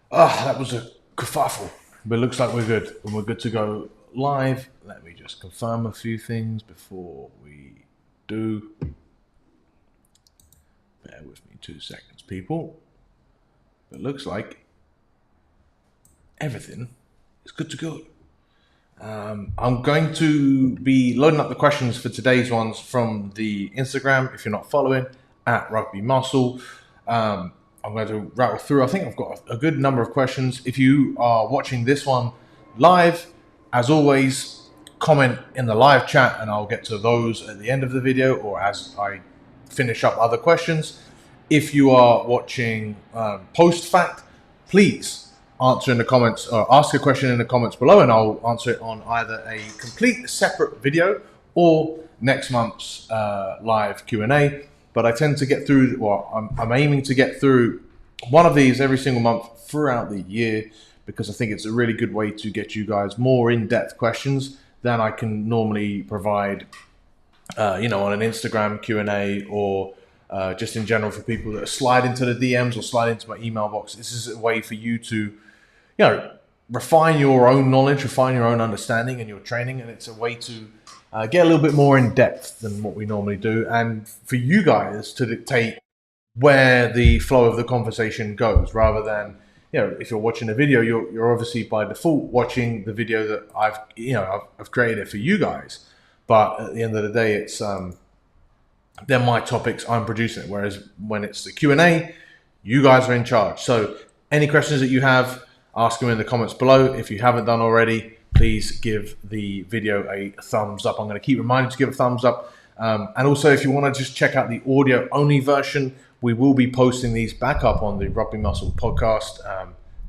Ah, that was a kerfuffle, but it looks like we're good. And we're good to go live. Let me just confirm a few things before we do. Bear with me 2 seconds, people. It looks like everything is good to go. I'm going to be loading up the questions for today's ones from the Instagram. If you're not following, at Rugby Muscle. I'm going to rattle through. I think I've got a good number of questions. If you are watching this one live, as always, comment in the live chat and I'll get to those at the end of the video or as I finish up other questions. If you are watching post-fact, please answer in the comments or ask a question in the comments below and I'll answer it on either a complete separate video or next month's live Q&A. But I tend to get through, well, I'm aiming to get through one of these every single month throughout the year because I think it's a really good way to get you guys more in-depth questions than I can normally provide, on an Instagram Q&A or just in general for people that slide into the DMs or slide into my email box. This is a way for you to, refine your own knowledge, refine your own understanding and your training. And it's a way to get a little bit more in depth than what we normally do. And for you guys to dictate where the flow of the conversation goes rather than, if you're watching a video, you're obviously by default watching the video that I've created for you guys. But at the end of the day, it's, they're my topics, I'm producing it. Whereas when it's the Q&A, you guys are in charge. So any questions that you have, ask them in the comments below. If you haven't done already, please give the video a thumbs up. I'm going to keep reminding you to give a thumbs up. And also, if you want to just check out the audio only version, we will be posting these back up on the Rugby Muscle podcast.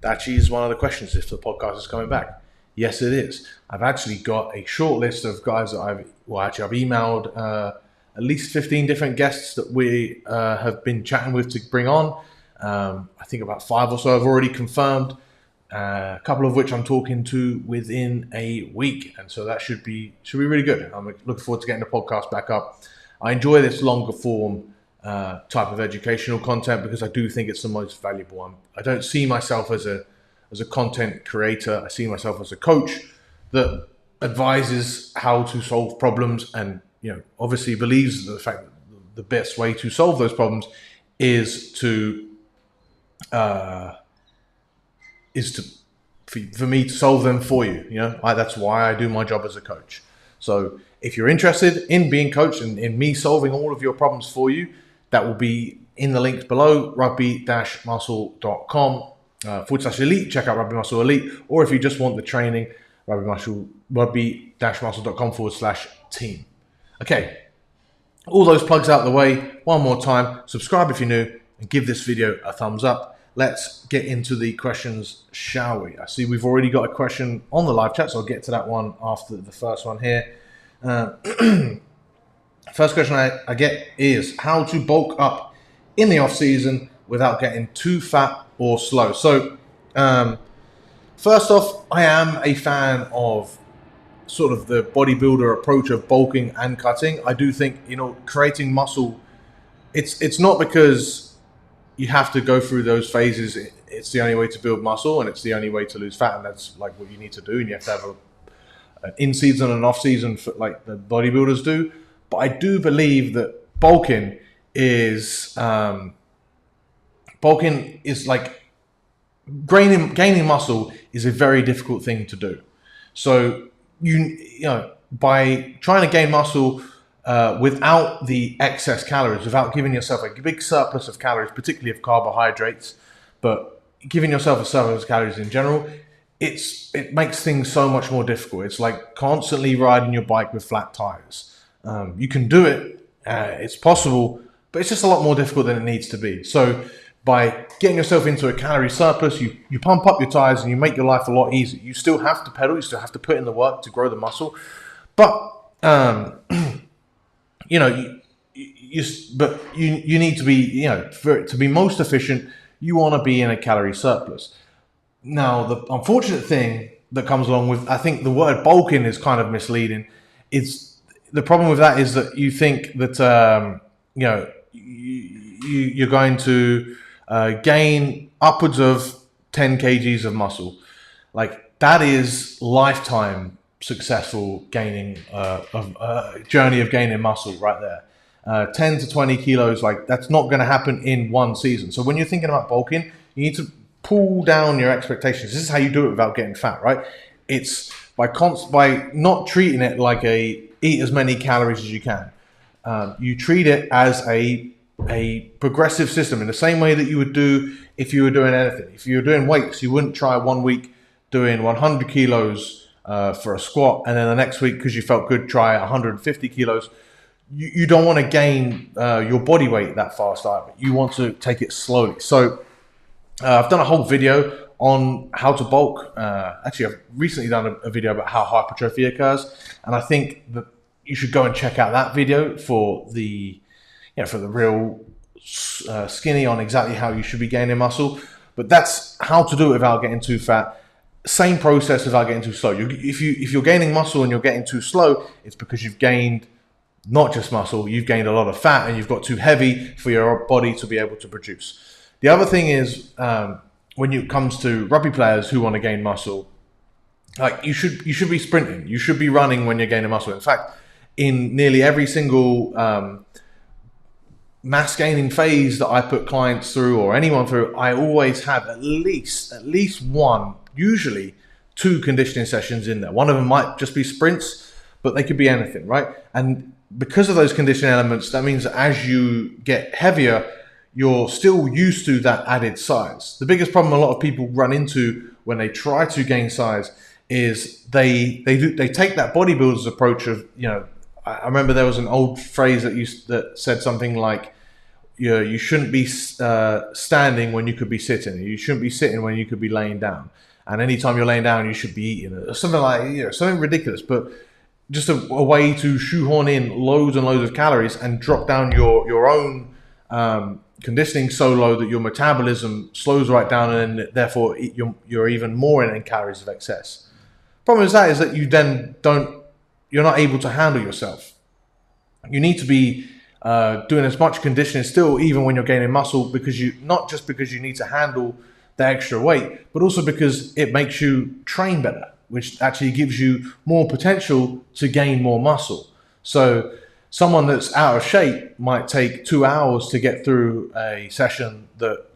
That actually is one of the questions if the podcast is coming back. Yes, it is. I've actually got a short list of guys that I've emailed at least 15 different guests that we have been chatting with to bring on. I think about 5 or so I've already confirmed. A couple of which I'm talking to within a week, and so that should be really good. I'm looking forward to getting the podcast back up. I enjoy this longer form type of educational content because I do think it's the most valuable one. I don't see myself as a content creator. I see myself as a coach that advises how to solve problems, and obviously believes the fact that the best way to solve those problems is to for me to solve them for you. That's why I do my job as a coach. So if you're interested in being coached and in me solving all of your problems for you, that will be in the links below, rugby-muscle.com /elite. Check out Rugby Muscle Elite. Or if you just want the training, rugby-muscle.com /team. Okay, all those plugs out the way. One more time, subscribe if you're new and give this video a thumbs up. Let's get into the questions, shall we? I see we've already got a question on the live chat, so I'll get to that one after the first one here. First question I get is how to bulk up in the off season without getting too fat or slow. So first off, I am a fan of sort of the bodybuilder approach of bulking and cutting. I do think, creating muscle, it's not because you have to go through those phases. It's the only way to build muscle and it's the only way to lose fat, and that's like what you need to do. And you have to have an in-season and off-season for, like the bodybuilders do. But I do believe that bulking is like gaining muscle is a very difficult thing to do. So by trying to gain muscle without the excess calories, without giving yourself a big surplus of calories, particularly of carbohydrates, but giving yourself a surplus of calories in general, it makes things so much more difficult. It's like constantly riding your bike with flat tires. You can do it, it's possible, but it's just a lot more difficult than it needs to be. So by getting yourself into a calorie surplus, you pump up your tires and you make your life a lot easier. You still have to pedal, you still have to put in the work to grow the muscle, but you need to be, to be most efficient, you want to be in a calorie surplus. Now, the unfortunate thing that comes along with, I think the word bulking is kind of misleading. The problem with that is that you think that, you're going to gain upwards of 10 kgs of muscle. Like, that is lifetime successful gaining journey of gaining muscle right there. 10 to 20 kilos, like, that's not going to happen in one season. So when you're thinking about bulking, you need to pull down your expectations. This is how you do it without getting fat, right? It's by not treating it like eat as many calories as you can. You treat it as a progressive system, in the same way that you would do if you were doing anything. If you were doing weights, you wouldn't try 1 week doing 100 kilos for a squat, and then the next week, because you felt good, try 150 kilos. You don't want to gain your body weight that fast either. You want to take it slowly. So I've done a whole video on how to bulk. Actually, I've recently done a video about how hypertrophy occurs, and I think that you should go and check out that video for the real skinny on exactly how you should be gaining muscle. But that's how to do it without getting too fat. Same process without getting too slow. If you're gaining muscle and you're getting too slow, it's because you've gained not just muscle, you've gained a lot of fat, and you've got too heavy for your body to be able to produce. The other thing is, when it comes to rugby players who want to gain muscle, like, you should be sprinting, you should be running when you're gaining muscle. In fact, in nearly every single mass gaining phase that I put clients through, or anyone through, I always have at least one, usually 2 conditioning sessions in there. One of them might just be sprints, but they could be anything, right? And because of those conditioning elements, that means that as you get heavier, you're still used to that added size. The biggest problem a lot of people run into when they try to gain size is they take that bodybuilder's approach of, I remember there was an old phrase that said something like, you shouldn't be standing when you could be sitting. You shouldn't be sitting when you could be laying down. And anytime you're laying down, you should be eating. Or something like, something ridiculous, but just a way to shoehorn in loads and loads of calories and drop down your own conditioning so low that your metabolism slows right down, and therefore you're even more in calories of excess. Problem is that you then you're not able to handle yourself. You need to be doing as much conditioning still, even when you're gaining muscle, not just because you need to handle the extra weight, but also because it makes you train better, which actually gives you more potential to gain more muscle. So someone that's out of shape might take 2 hours to get through a session that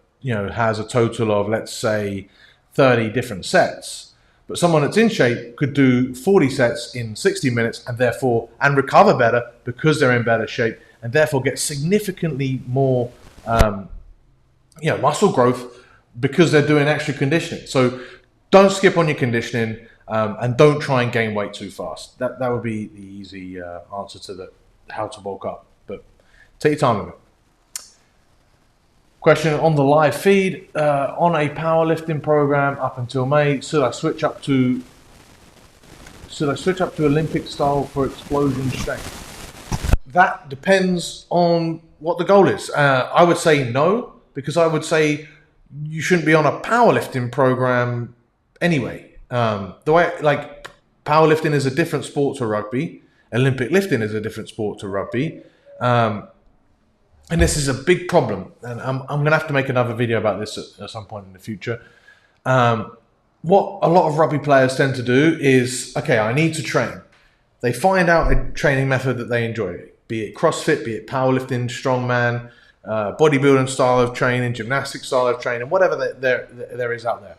has a total of, let's say, 30 different sets. But someone that's in shape could do 40 sets in 60 minutes and recover better because they're in better shape, and therefore get significantly more muscle growth because they're doing extra conditioning. So don't skip on your conditioning, and don't try and gain weight too fast. That would be the easy answer to how to bulk up. But take your time with it. Question on the live feed: on a powerlifting program up until May, should I switch up to Olympic style for explosion strength? That depends on what the goal is. I would say no, because I would say you shouldn't be on a powerlifting program anyway. The way, like, powerlifting is a different sport to rugby. Olympic lifting is a different sport to rugby. And this is a big problem. And I'm going to have to make another video about this at some point in the future. What a lot of rugby players tend to do is, okay, I need to train. They find out a training method that they enjoy, be it CrossFit, be it powerlifting, strongman, bodybuilding style of training, gymnastic style of training, whatever there is out there.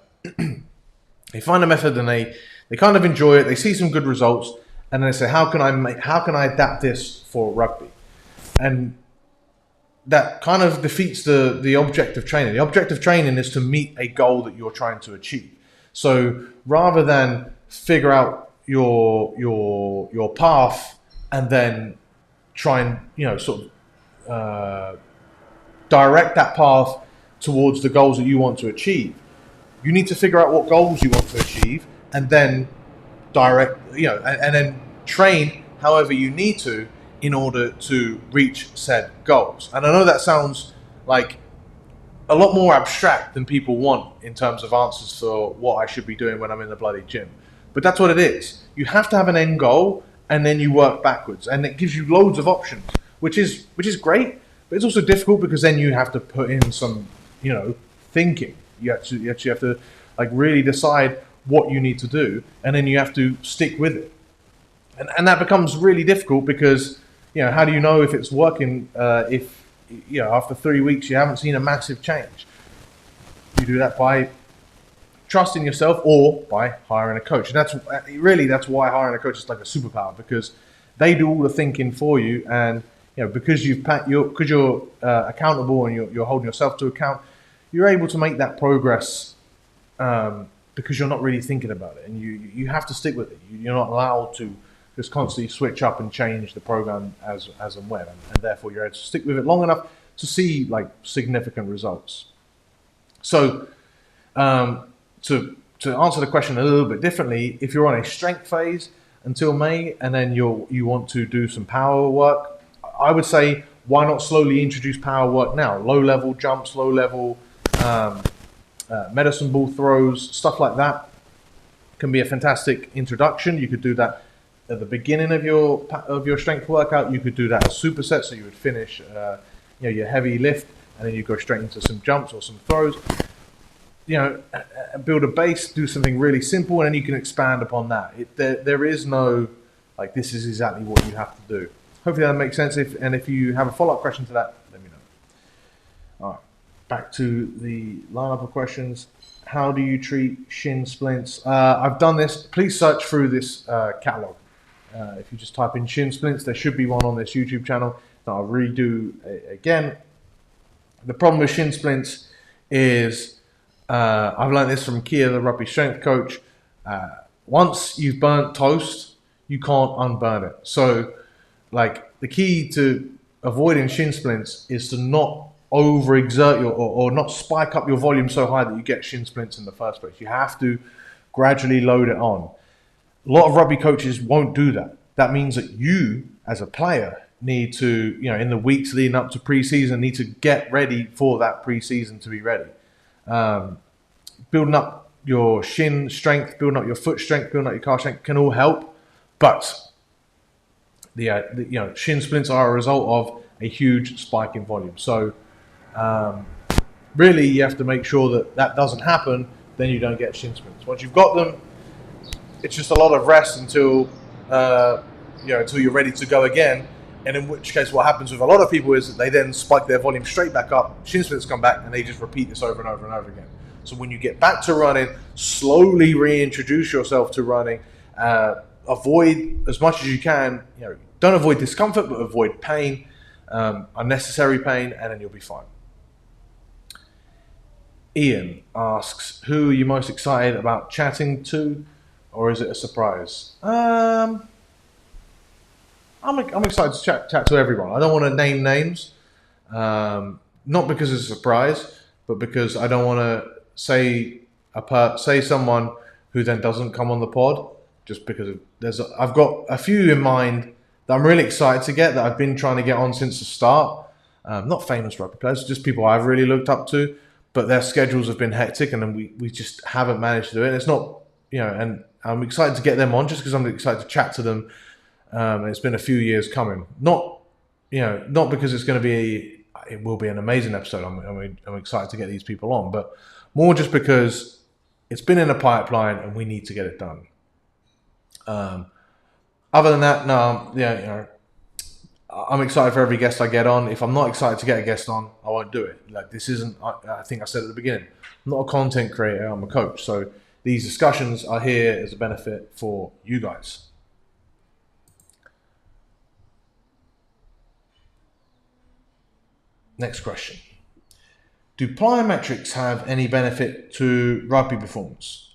They find a method and they kind of enjoy it. They see some good results, and then they say, how can I adapt this for rugby? And that kind of defeats the object of training. The object of training is to meet a goal that you're trying to achieve. So rather than figure out your path and then try and sort of direct that path towards the goals that you want to achieve, you need to figure out what goals you want to achieve, and then direct, and then train however you need to in order to reach said goals. And I know that sounds like a lot more abstract than people want in terms of answers for what I should be doing when I'm in the bloody gym. But that's what it is. You have to have an end goal, and then you work backwards. And it gives you loads of options, which is great, but it's also difficult because then you have to put in some, thinking. You actually have to like really decide what you need to do, and then you have to stick with it. And that becomes really difficult because, how do you know if it's working if, after 3 weeks you haven't seen a massive change? You do that by trusting yourself or by hiring a coach. And that's why hiring a coach is like a superpower, because they do all the thinking for you. And, because you're accountable and you're holding yourself to account, you're able to make that progress because you're not really thinking about it. And you have to stick with it. You're not allowed to just constantly switch up and change the program as and when, and therefore you're able to stick with it long enough to see like significant results. So to answer the question a little bit differently, if you're on a strength phase until May and then you want to do some power work, I would say why not slowly introduce power work now? Low level jumps, low level medicine ball throws, stuff like that can be a fantastic introduction. You could do that at the beginning of your strength workout. You could do that as supersets, so you would finish your heavy lift and then you go straight into some jumps or some throws. Build a base, do something really simple, and then you can expand upon that. There is no like this is exactly what you have to do. Hopefully that makes sense. If you have a follow-up question to that, let me know. All right, back to the lineup of questions. How do you treat shin splints? I've done this. Please search through this catalog. If you just type in shin splints, there should be one on this YouTube channel that I'll redo again. The problem with shin splints is, I've learned this from Kia, the rugby strength coach. Once you've burnt toast, you can't unburn it. So, like, the key to avoiding shin splints is to not overexert or not spike up your volume so high that you get shin splints in the first place. You have to gradually load it on. A lot of rugby coaches won't do that. That means that you, as a player, need to, in the weeks leading up to pre-season, need to get ready for that pre-season to be ready. Building up your shin strength, building up your foot strength, building up your calf strength can all help, but the shin splints are a result of a huge spike in volume. So really, you have to make sure that doesn't happen. Then you don't get shin splints. Once you've got them, it's just a lot of rest until you're ready to go again. And in which case, what happens with a lot of people is that they then spike their volume straight back up, shin splints come back, and they just repeat this over and over and over again. So when you get back to running, slowly reintroduce yourself to running. Avoid as much as you can. Don't avoid discomfort, but avoid pain, unnecessary pain, and then you'll be fine. Ian asks, who are you most excited about chatting to, or is it a surprise? I'm excited to chat to everyone. I don't want to name names, not because it's a surprise, but because I don't want to say someone who then doesn't come on the pod, just because I've got a few in mind that I'm really excited to get, that I've been trying to get on since the start. Not famous rugby players, just people I've really looked up to, but their schedules have been hectic, and then we just haven't managed to do it. And it's not, and I'm excited to get them on just because I'm excited to chat to them. And it's been a few years coming. Not because it will be an amazing episode. I'm excited to get these people on, but more just because it's been in the pipeline and we need to get it done. Other than that, no, I'm excited for every guest I get on. If I'm not excited to get a guest on, I won't do it. Like, this isn't, I think I said at the beginning, I'm not a content creator, I'm a coach. So these discussions are here as a benefit for you guys. Next question. Do plyometrics have any benefit to rugby performance?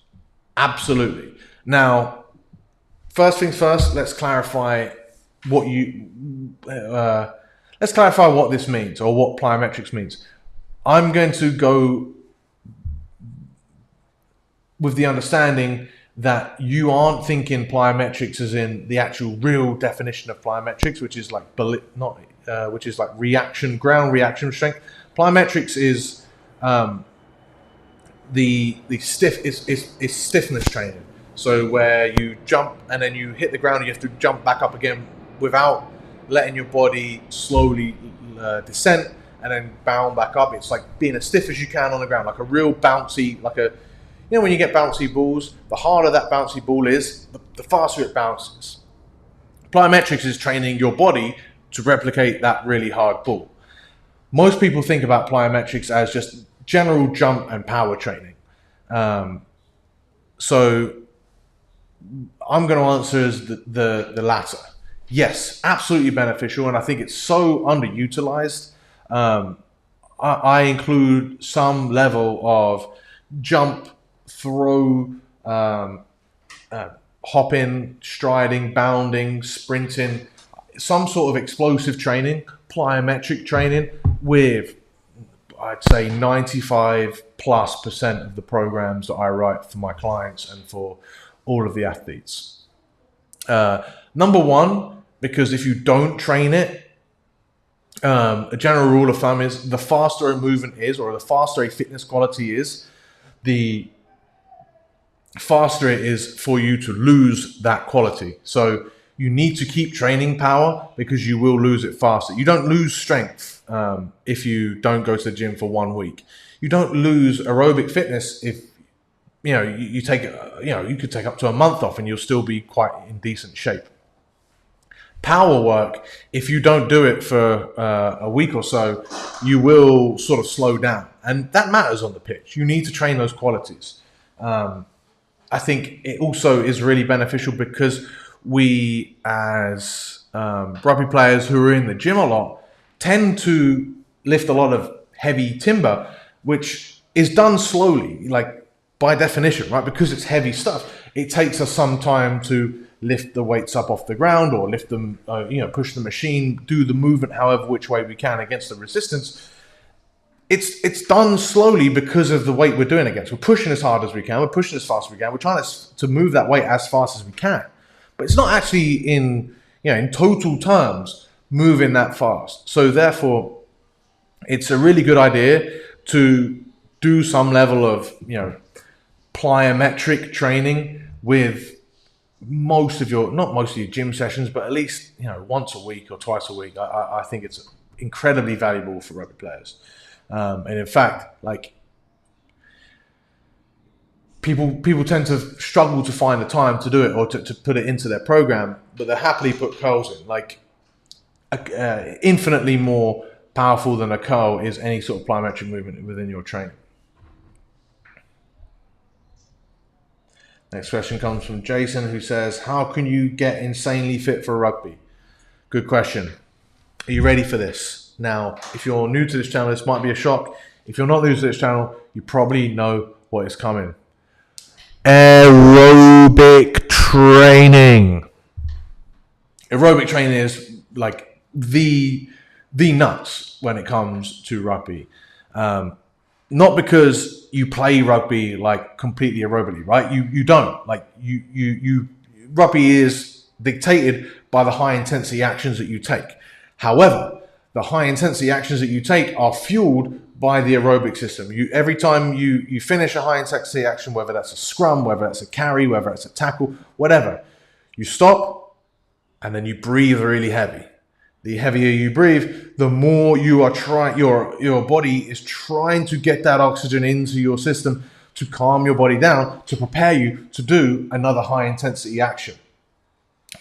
Absolutely. Now, first things first, let's clarify what this means, or what plyometrics means. I'm going to go with the understanding that you aren't thinking plyometrics as in the actual real definition of plyometrics, which is like ground reaction strength. Plyometrics is is stiffness training. So where you jump and then you hit the ground, you have to jump back up again without letting your body slowly descend, and then bound back up. It's like being as stiff as you can on the ground, like a real bouncy, like a, when you get bouncy balls, the harder that bouncy ball is, the faster it bounces. Plyometrics is training your body to replicate that really hard ball. Most people think about plyometrics as just general jump and power training. So I'm going to answer as the latter. Yes, absolutely beneficial, and I think it's so underutilized. I include some level of jump, throw, hopping, striding, bounding, sprinting, some sort of explosive training, plyometric training with, I'd say, 95+% of the programs that I write for my clients and for all of the athletes. Number one, because if you don't train it, a general rule of thumb is the faster a movement is, or the faster a fitness quality is, the faster it is for you to lose that quality. So you need to keep training power because you will lose it faster. You don't lose strength if you don't go to the gym for 1 week. You don't lose aerobic fitness if you take you could take up to a month off and you'll still be quite in decent shape. Power work, if you don't do it for a week or so, you will sort of slow down, and that matters on the pitch. You need to train those qualities. I think it also is really beneficial because we, as rugby players who are in the gym a lot, tend to lift a lot of heavy timber, which is done slowly, like by definition, right? Because it's heavy stuff. It takes us some time to lift the weights up off the ground, or lift them, push the machine, do the movement however which way we can against the resistance. It's done slowly because of the weight we're doing against. We're pushing as hard as we can. We're pushing as fast as we can. We're trying to move that weight as fast as we can. But it's not actually in total terms moving that fast. So therefore, it's a really good idea to do some level of plyometric training with not most of your gym sessions, but at least once a week or twice a week. I think it's incredibly valuable for rugby players. And in fact, like people tend to struggle to find the time to do it or to put it into their program, but they happily put curls in. Like infinitely more powerful than a curl is any sort of plyometric movement within your training. Next question comes from Jason, who says, how can you get insanely fit for rugby? Good question. Are you ready for this? Now, if you're new to this channel, this might be a shock. If you're not new to this channel, you probably know what is coming. Aerobic training. Aerobic training is like the nuts when it comes to rugby. Not because you play rugby like completely aerobically, right? You don't. Like you rugby is dictated by the high intensity actions that you take. However, the high intensity actions that you take are fueled by the aerobic system. Every time you finish a high intensity action, whether that's a scrum, whether that's a carry, whether it's a tackle, whatever, you stop and then you breathe really heavy. The heavier you breathe, the more you are trying, your body is trying to get that oxygen into your system to calm your body down, to prepare you to do another high intensity action.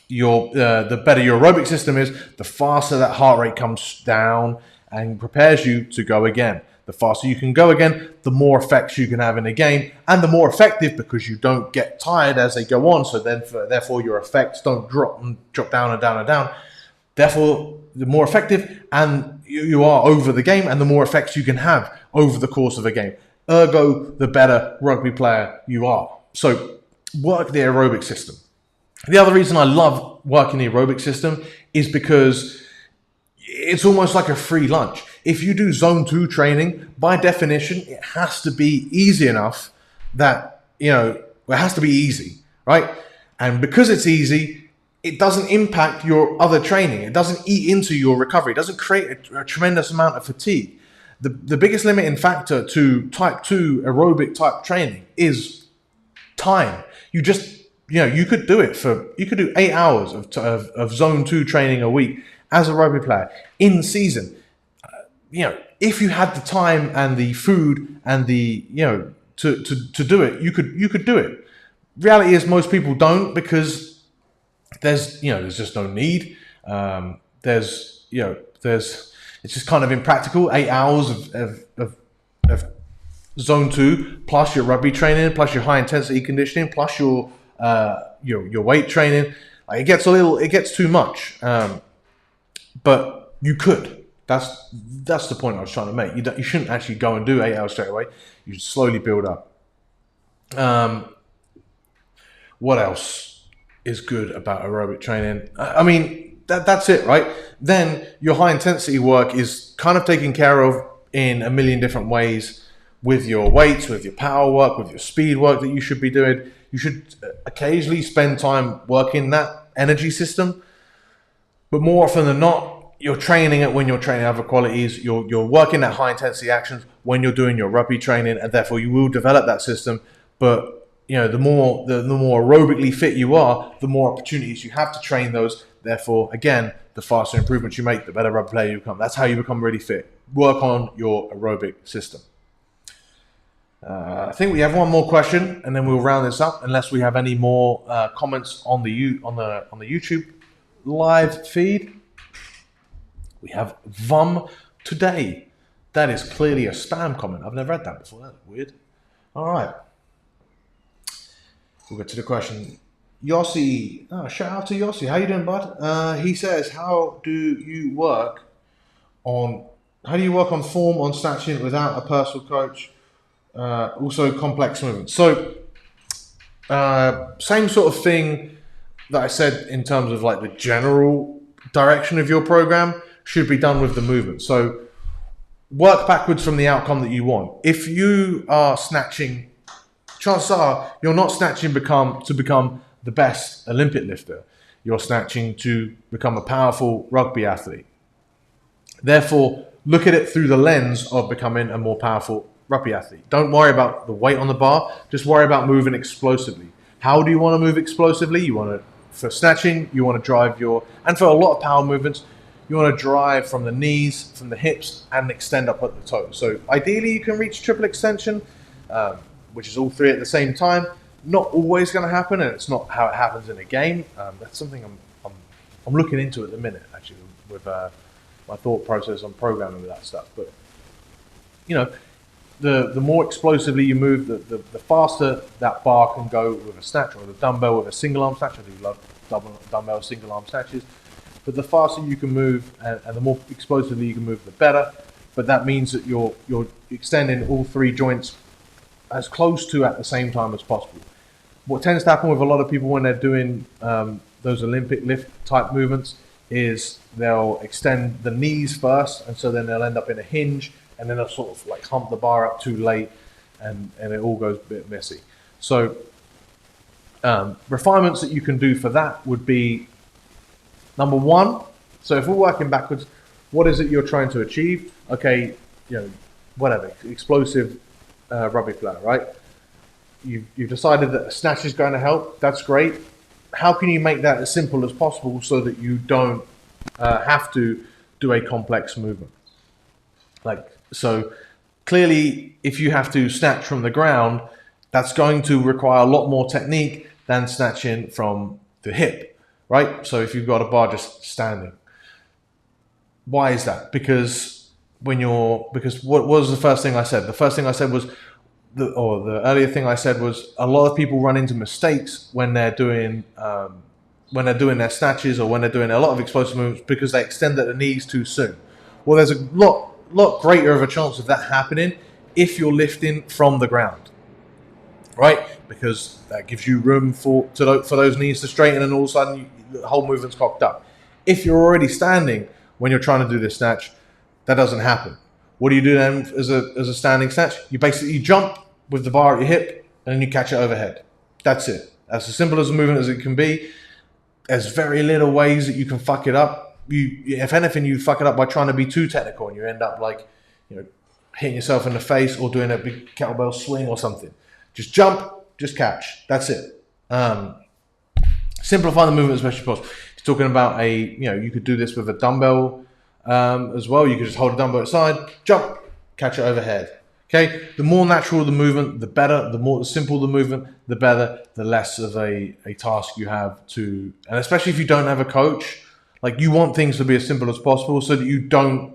The better your aerobic system is, the faster that heart rate comes down and prepares you to go again. The faster you can go again, the more effects you can have in a game, and the more effective because you don't get tired as they go on. So then, therefore, your effects don't drop down and down and down. Therefore, the more effective and you are over the game, and the more effects you can have over the course of a game. Ergo, the better rugby player you are. So work the aerobic system. The other reason I love working the aerobic system is because it's almost like a free lunch. If you do zone 2 training, by definition, it has to be easy enough that, it has to be easy, right? And because it's easy, it doesn't impact your other training. It doesn't eat into your recovery. It doesn't create a tremendous amount of fatigue. The biggest limiting factor to type 2 aerobic type training is time. You could do 8 hours of zone 2 training a week as a rugby player in season. if you had the time and the food and the, to do it, you could do it. Reality is most people don't, because there's just no need. It's just kind of impractical. 8 hours of zone 2 plus your rugby training, plus your high intensity conditioning, plus your weight training. Like, it gets too much. But you could. That's the point I was trying to make. You shouldn't actually go and do 8 hours straight away. You should slowly build up. What else is good about aerobic training? I mean, that's it, right? Then your high intensity work is kind of taken care of in a million different ways, with your weights, with your power work, with your speed work that you should be doing. You should occasionally spend time working that energy system, but more often than not, you're training it when you're training other qualities. You're working at high intensity actions when you're doing your rugby training, and therefore you will develop that system. But the more aerobically fit you are, the more opportunities you have to train those. Therefore, again, the faster improvements you make, the better rugby player you become. That's how you become really fit. Work on your aerobic system. I think we have one more question, and then we'll round this up. Unless we have any more comments on the YouTube live feed. We have VUM today. That is clearly a spam comment. I've never read that before. That's weird. All right. We'll get to the question. Yossi, shout out to Yossi. How you doing, bud? He says, how do you work on form on snatching without a personal coach? Also complex movements. So same sort of thing that I said in terms of like the general direction of your program should be done with the movement. So work backwards from the outcome that you want. If you are snatching, chances are you're not snatching to become the best Olympic lifter. You're snatching to become a powerful rugby athlete. Therefore, look at it through the lens of becoming a more powerful rugby athlete. Don't worry about the weight on the bar. Just worry about moving explosively. How do you want to move explosively? For snatching, you want to drive and for a lot of power movements, you want to drive from the knees, from the hips, and extend up at the toes. So ideally, you can reach triple extension, which is all three at the same time. Not always going to happen, and it's not how it happens in a game. That's something I'm looking into at the minute, actually, with my thought process on programming with that stuff. But the more explosively you move, the faster that bar can go with a snatch, or the dumbbell with a single arm snatch. I do love dumbbell single arm snatches. But the faster you can move and the more explosively you can move, the better. But that means that you're extending all three joints as close to at the same time as possible. What tends to happen with a lot of people when they're doing those Olympic lift type movements is they'll extend the knees first, and so then they'll end up in a hinge, and then they'll sort of like hump the bar up too late, and it all goes a bit messy. So refinements that you can do for that would be, number one, so if we're working backwards, what is it you're trying to achieve? Okay, whatever, explosive rugby player, right? You've decided that a snatch is going to help. That's great. How can you make that as simple as possible so that you don't have to do a complex movement? So clearly, if you have to snatch from the ground, that's going to require a lot more technique than snatching from the hip, right? So if you've got a bar just standing, why is that? Because what was the first thing I said? The first thing I said was, the earlier thing I said was, a lot of people run into mistakes when they're doing their snatches, or when they're doing a lot of explosive movements, because they extend at the knees too soon. Well, there's a lot greater of a chance of that happening if you're lifting from the ground, right? Because that gives you room for those knees to straighten, and all of a sudden the whole movement's cocked up. If you're already standing when you're trying to do this snatch, that doesn't happen. What do you do then as a standing snatch? You basically jump with the bar at your hip, and then you catch it overhead. That's it. That's as simple as a movement as it can be. There's very little ways that you can fuck it up. If anything, you fuck it up by trying to be too technical, and you end up hitting yourself in the face, or doing a big kettlebell swing or something. Just jump, just catch. That's it. Simplify the movement as much as possible. He's talking about you could do this with a dumbbell as well. You can just hold it down by the side, jump, catch it overhead. Okay, the more natural the movement, the better. The more simple the movement, the better. The less of a task you have to, and especially if you don't have a coach, like you want things to be as simple as possible, so that you don't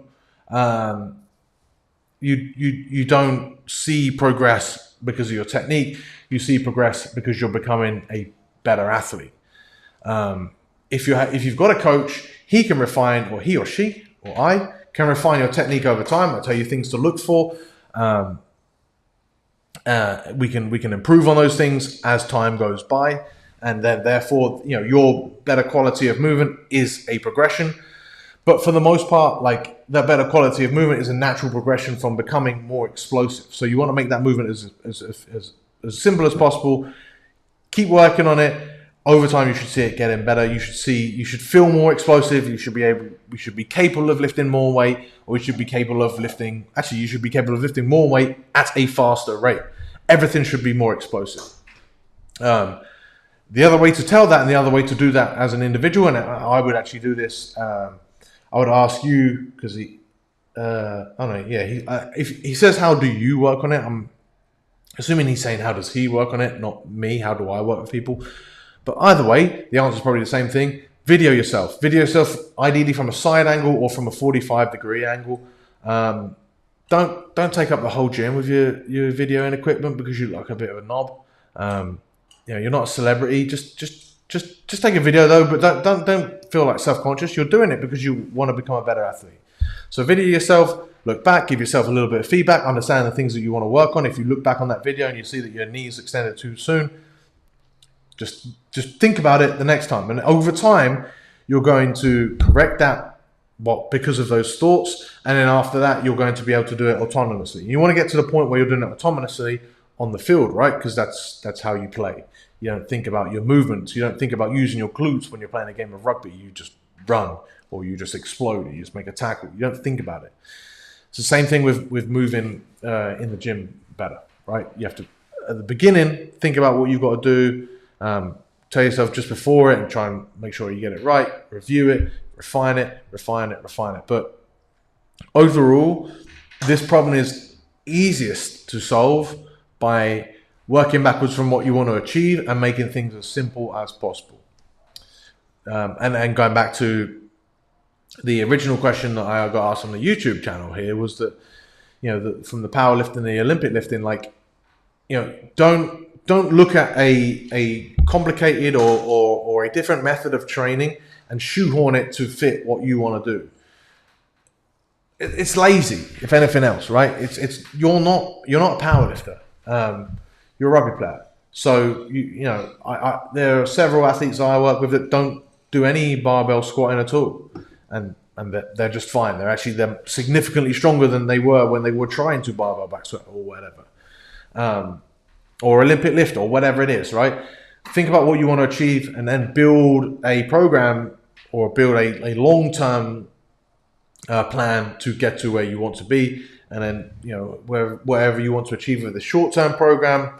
you don't see progress because of your technique. You see progress because you're becoming a better athlete. If you've got a coach, he can refine, or he or she or I can refine your technique over time. I'll tell you things to look for. We can improve on those things as time goes by, and then therefore, your better quality of movement is a progression. But for the most part, like, that better quality of movement is a natural progression from becoming more explosive. So you want to make that movement as simple as possible. Keep working on it. Over time, you should see it getting better. You should feel more explosive. You should be capable of lifting more weight, or you should be capable of lifting. Actually, you should be capable of lifting more weight at a faster rate. Everything should be more explosive. The other way to tell that, and the other way to do that as an individual, and I would actually do this. I would ask you, because if he says, "How do you work on it?" I'm assuming he's saying, "How does he work on it?" Not me. How do I work with people? But either way, the answer is probably the same thing. Video yourself, ideally from a side angle or from a 45-degree angle. Don't take up the whole gym with your video and equipment because you look like a bit of a knob. You're not a celebrity. Just take a video though, but don't feel like self-conscious. You're doing it because you want to become a better athlete. So video yourself, look back, give yourself a little bit of feedback, understand the things that you want to work on. If you look back on that video and you see that your knees extended too soon, just think about it the next time. And over time, you're going to correct that because of those thoughts. And then after that, you're going to be able to do it autonomously. You want to get to the point where you're doing it autonomously on the field, right? Because that's how you play. You don't think about your movements. You don't think about using your glutes when you're playing a game of rugby. You just run, or you just explode, or you just make a tackle. You don't think about it. It's the same thing with moving in the gym better, right? You have to, at the beginning, think about what you've got to do. Tell yourself just before it and try and make sure you get it right. Review it, refine it. But overall, this problem is easiest to solve by working backwards from what you want to achieve and making things as simple as possible. And going back to the original question that I got asked on the YouTube channel here was that, from the powerlifting and the Olympic lifting, don't look at a complicated or a different method of training and shoehorn it to fit what you want to do. It's lazy, if anything else, right? You're not a powerlifter. You're a rugby player. So there are several athletes I work with that don't do any barbell squatting at all, and they're just fine. They're significantly stronger than they were when they were trying to barbell back squat or whatever. Or Olympic lift or whatever it is, right? Think about what you want to achieve and then build a program or build a long-term plan to get to where you want to be. And then, wherever you want to achieve with the short-term program,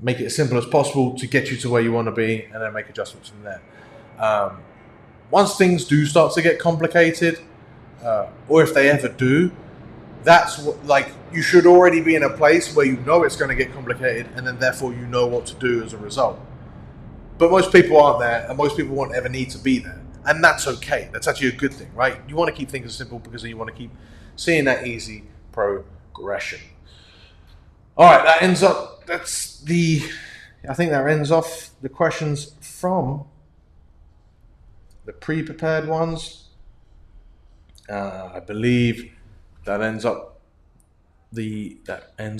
make it as simple as possible to get you to where you want to be, and then make adjustments from there. Once things do start to get complicated, or if they ever do, that's what, you should already be in a place where you know it's going to get complicated, and then therefore you know what to do as a result. But most people aren't there, and most people won't ever need to be there. And that's okay. That's actually a good thing, right? You want to keep things simple because you want to keep seeing that easy progression. All right, I think that ends off the questions from the pre-prepared ones. I believe that ends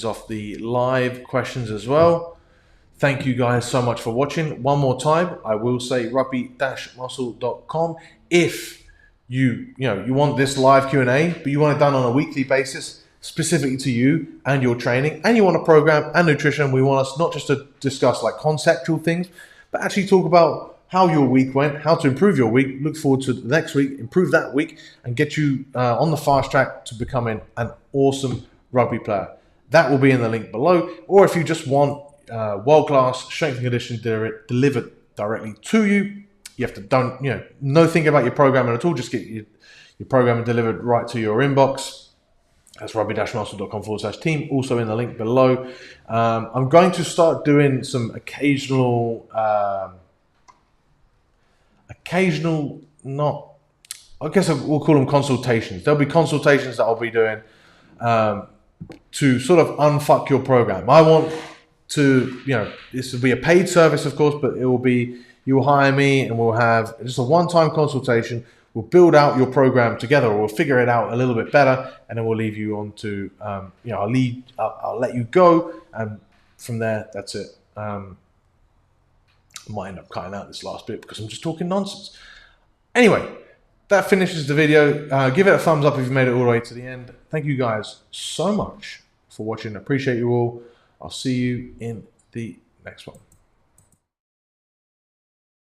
off the live questions as well. Thank you guys so much for watching. One more time, I will say rugby-muscle.com. If you want this live Q&A, but you want it done on a weekly basis, specifically to you and your training, and you want a program and nutrition, we want us not just to discuss conceptual things, but actually talk about how your week went, how to improve your week, look forward to the next week, improve that week, and get you on the fast track to becoming an awesome rugby player. That will be in the link below. Or if you just want world-class strength and conditioning delivered directly to you, You have to no thinking about your programming at all. Just get your programming delivered right to your inbox. That's rugby-muscle.com/team. Also in the link below. I'm going to start doing some occasional, not, I guess we'll call them consultations. There'll be consultations that I'll be doing to sort of unfuck your program. I want to, this will be a paid service, of course, but it will be, you will hire me and we'll have just a one-time consultation. We'll build out your program together, or we'll figure it out a little bit better, and then we'll leave you on to, I'll let you go, and from there, that's it. I might end up cutting out this last bit because I'm just talking nonsense. Anyway, that finishes the video. Give it a thumbs up if you made it all the way to the end. Thank you guys so much for watching. I appreciate you all. I'll see you in the next one.